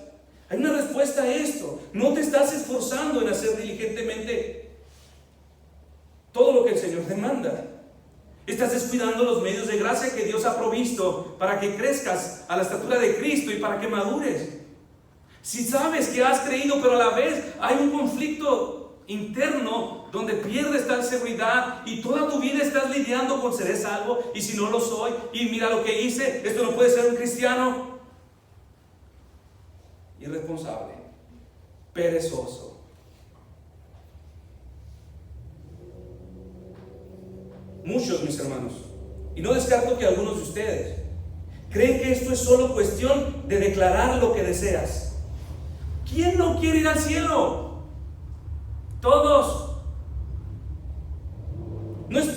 hay una respuesta a esto. No te estás esforzando en hacer diligentemente todo lo que el Señor demanda. Estás descuidando los medios de gracia que Dios ha provisto para que crezcas a la estatura de Cristo y para que madures. Si sabes que has creído, pero a la vez hay un conflicto interno donde pierdes tal seguridad y toda tu vida estás lidiando con seré salvo y si no lo soy y mira lo que hice, esto no puede ser un cristiano. Irresponsable, perezoso. Muchos, mis hermanos, y no descarto que algunos de ustedes creen que esto es solo cuestión de declarar lo que deseas. ¿Quién no quiere ir al cielo? Todos. No es,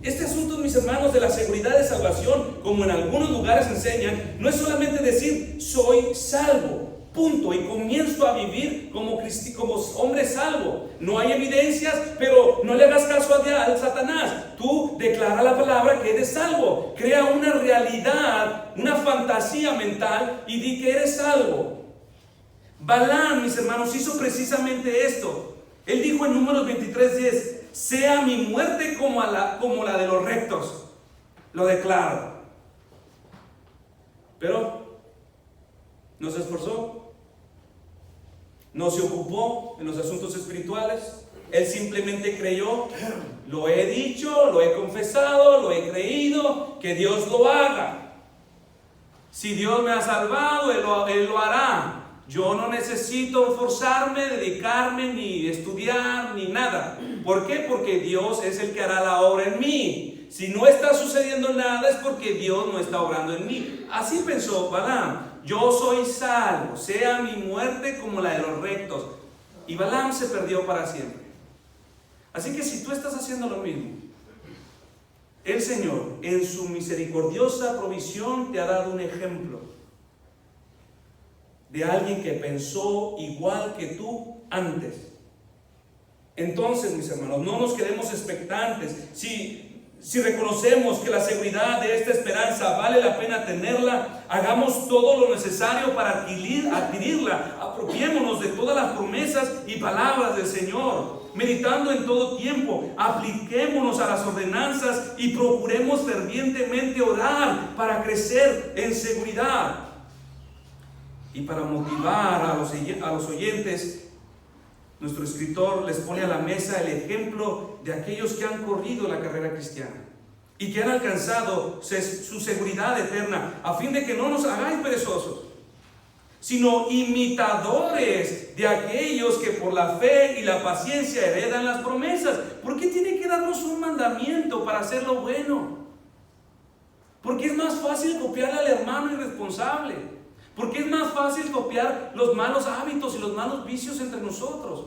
este asunto, mis hermanos, de la seguridad de salvación, como en algunos lugares enseñan, no es solamente decir soy salvo, punto, y comienzo a vivir como hombre salvo. No hay evidencias, pero no le hagas caso a Satanás. Tú declara la palabra que eres salvo. Crea una realidad, una fantasía mental y di que eres salvo. Balaam, mis hermanos, hizo precisamente esto. Él dijo en Números 23:10, sea mi muerte como la de los rectos. Lo declaro. Pero no se esforzó, no se ocupó en los asuntos espirituales. Él simplemente creyó, lo he dicho, lo he confesado, lo he creído, que Dios lo haga. Si Dios me ha salvado, Él lo hará. Yo no necesito forzarme, dedicarme, ni estudiar, ni nada. ¿Por qué? Porque Dios es el que hará la obra en mí. Si no está sucediendo nada es porque Dios no está obrando en mí. Así pensó Balaam. Yo soy salvo, sea mi muerte como la de los rectos. Y Balaam se perdió para siempre. Así que si tú estás haciendo lo mismo, el Señor en su misericordiosa provisión te ha dado un ejemplo de alguien que pensó igual que tú antes. Entonces, mis hermanos, no nos quedemos expectantes. Si reconocemos que la seguridad de esta esperanza vale la pena tenerla, hagamos todo lo necesario para adquirirla. Apropiémonos de todas las promesas y palabras del Señor, meditando en todo tiempo. Apliquémonos a las ordenanzas y procuremos fervientemente orar para crecer en seguridad. Y para motivar a los oyentes, nuestro escritor les pone a la mesa el ejemplo de aquellos que han corrido la carrera cristiana y que han alcanzado su seguridad eterna, a fin de que no nos hagáis perezosos, sino imitadores de aquellos que por la fe y la paciencia heredan las promesas. ¿Por qué tiene que darnos un mandamiento para hacer lo bueno? Porque es más fácil copiarle al hermano irresponsable. Porque es más fácil copiar los malos hábitos y los malos vicios entre nosotros.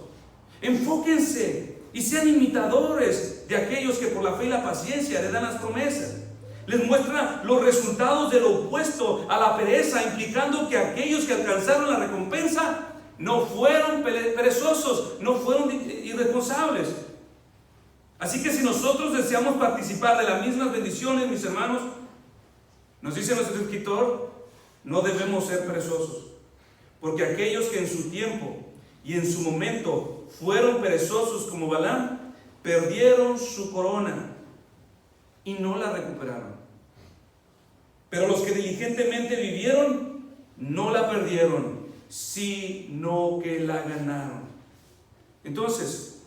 Enfóquense y sean imitadores de aquellos que por la fe y la paciencia heredan las promesas. Les muestra los resultados de lo opuesto a la pereza, implicando que aquellos que alcanzaron la recompensa no fueron perezosos, no fueron irresponsables. Así que si nosotros deseamos participar de las mismas bendiciones, mis hermanos, nos dice nuestro escritor, no debemos ser perezosos, porque aquellos que en su tiempo y en su momento fueron perezosos como Balaam, perdieron su corona y no la recuperaron. Pero los que diligentemente vivieron, no la perdieron, sino que la ganaron. Entonces,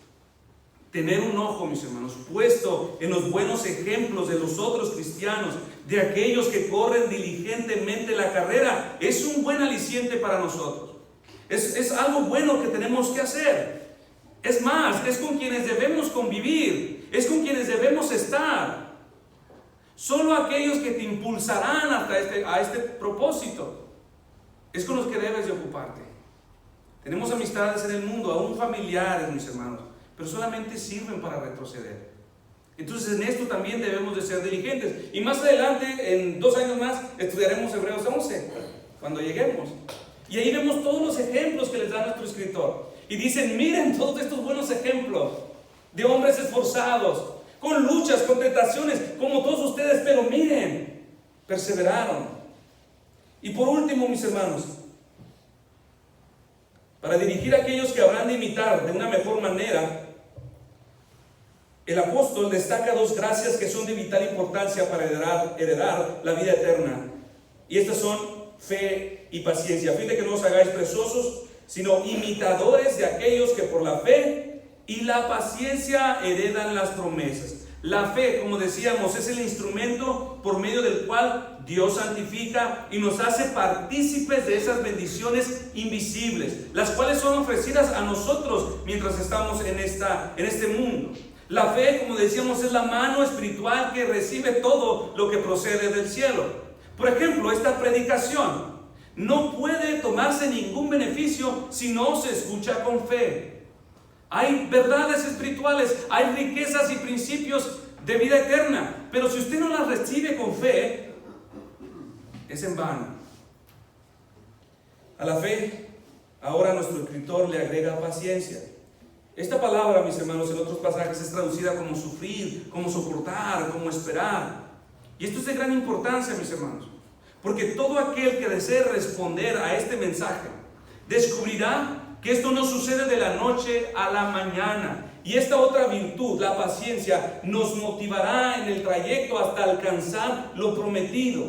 tener un ojo, mis hermanos, puesto en los buenos ejemplos de los otros cristianos, de aquellos que corren diligentemente la carrera, es un buen aliciente para nosotros. Es algo bueno que tenemos que hacer. Es más, es con quienes debemos convivir, es con quienes debemos estar. Solo aquellos que te impulsarán a este propósito es con los que debes de ocuparte. Tenemos amistades en el mundo, aún familiares, mis hermanos, pero solamente sirven para retroceder. Entonces en esto también debemos de ser diligentes. Y más adelante, en 2 años más, estudiaremos Hebreos 11, cuando lleguemos. Y ahí vemos todos los ejemplos que les da nuestro escritor. Y dicen, miren todos estos buenos ejemplos de hombres esforzados, con luchas, con tentaciones, como todos ustedes, pero miren, perseveraron. Y por último, mis hermanos, para dirigir a aquellos que habrán de imitar de una mejor manera, el apóstol destaca 2 gracias que son de vital importancia para heredar la vida eterna. Y estas son fe y paciencia. A fin de que no os hagáis perezosos, sino imitadores de aquellos que por la fe y la paciencia heredan las promesas. La fe, como decíamos, es el instrumento por medio del cual Dios santifica y nos hace partícipes de esas bendiciones invisibles, las cuales son ofrecidas a nosotros mientras estamos en este mundo. La fe, como decíamos, es la mano espiritual que recibe todo lo que procede del cielo. Por ejemplo, esta predicación no puede tomarse ningún beneficio si no se escucha con fe. Hay verdades espirituales, hay riquezas y principios de vida eterna, pero si usted no las recibe con fe, es en vano. A la fe, ahora nuestro escritor le agrega paciencia. Esta palabra, mis hermanos, en otros pasajes es traducida como sufrir, como soportar, como esperar. Y esto es de gran importancia, mis hermanos, porque todo aquel que desee responder a este mensaje descubrirá que esto no sucede de la noche a la mañana. Y esta otra virtud, la paciencia, nos motivará en el trayecto hasta alcanzar lo prometido,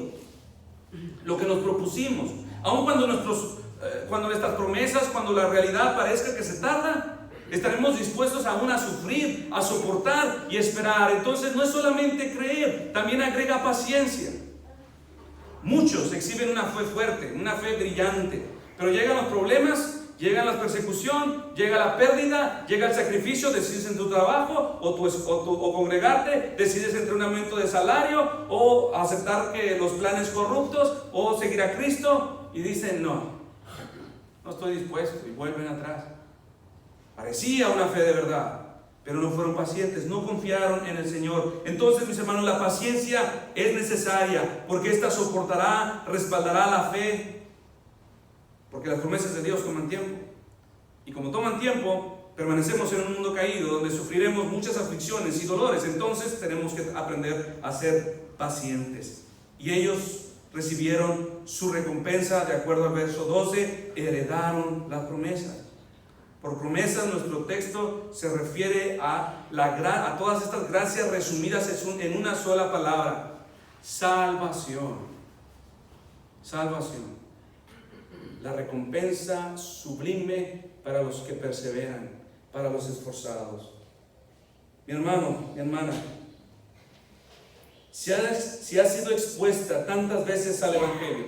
lo que nos propusimos. Aun cuando nuestras promesas, cuando la realidad parezca que se tarda, estaremos dispuestos aún a sufrir, a soportar y esperar. Entonces no es solamente creer, también agrega paciencia. Muchos exhiben una fe fuerte, una fe brillante, pero llegan los problemas, llega la persecución, llega la pérdida, llega el sacrificio, decides en tu trabajo o congregarte, decides entre un aumento de salario o aceptar que los planes corruptos o seguir a Cristo y dicen no estoy dispuesto y vuelven atrás. Parecía una fe de verdad, pero no fueron pacientes, no confiaron en el Señor. Entonces, mis hermanos, la paciencia es necesaria porque esta soportará, respaldará la fe, porque las promesas de Dios toman tiempo. Y como toman tiempo, permanecemos en un mundo caído donde sufriremos muchas aflicciones y dolores. Entonces tenemos que aprender a ser pacientes. Y ellos recibieron su recompensa, de acuerdo al verso 12, heredaron las promesas. Por promesas, nuestro texto se refiere a todas estas gracias resumidas en una sola palabra: salvación. Salvación. La recompensa sublime para los que perseveran, para los esforzados. Mi hermano, mi hermana, si has sido expuesta tantas veces al Evangelio,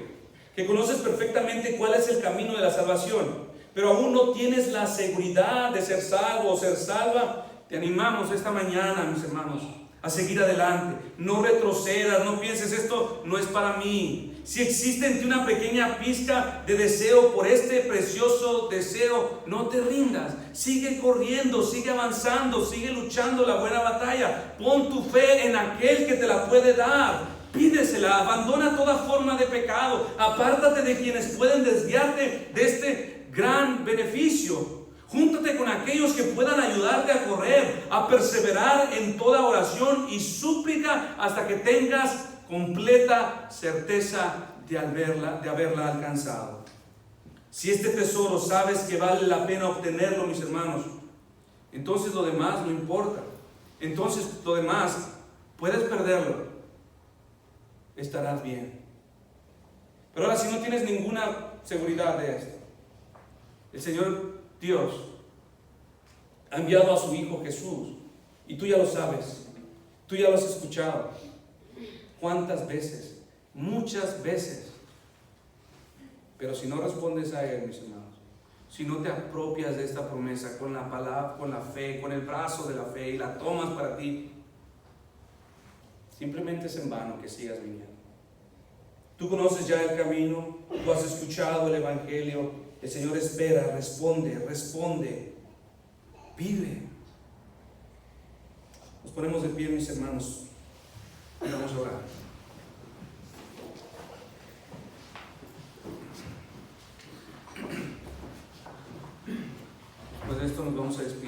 que conoces perfectamente cuál es el camino de la salvación, pero aún no tienes la seguridad de ser salvo o ser salva, te animamos esta mañana, mis hermanos, a seguir adelante. No retrocedas, no pienses esto no es para mí. Si existe en ti una pequeña pizca de deseo por este precioso deseo, no te rindas. Sigue corriendo, sigue avanzando, sigue luchando la buena batalla. Pon tu fe en aquel que te la puede dar. Pídesela, abandona toda forma de pecado. Apártate de quienes pueden desviarte de este gran beneficio. Júntate con aquellos que puedan ayudarte a correr, a perseverar en toda oración y súplica hasta que tengas completa certeza de haberla alcanzado. Si este tesoro sabes que vale la pena obtenerlo, mis hermanos, entonces lo demás no importa. Entonces lo demás puedes perderlo, estarás bien. Pero ahora, si no tienes ninguna seguridad de esto, el Señor Dios ha enviado a su Hijo Jesús, y tú ya lo sabes, tú ya lo has escuchado. ¿Cuántas veces? Muchas veces. Pero si no respondes a Él, mis hermanos, si no te apropias de esta promesa con la palabra, con la fe, con el brazo de la fe y la tomas para ti, simplemente es en vano que sigas viniendo. Tú conoces ya el camino, tú has escuchado el Evangelio, el Señor espera, responde, pide. Nos ponemos de pie, mis hermanos, y vamos a orar. Después de esto nos vamos a despedir.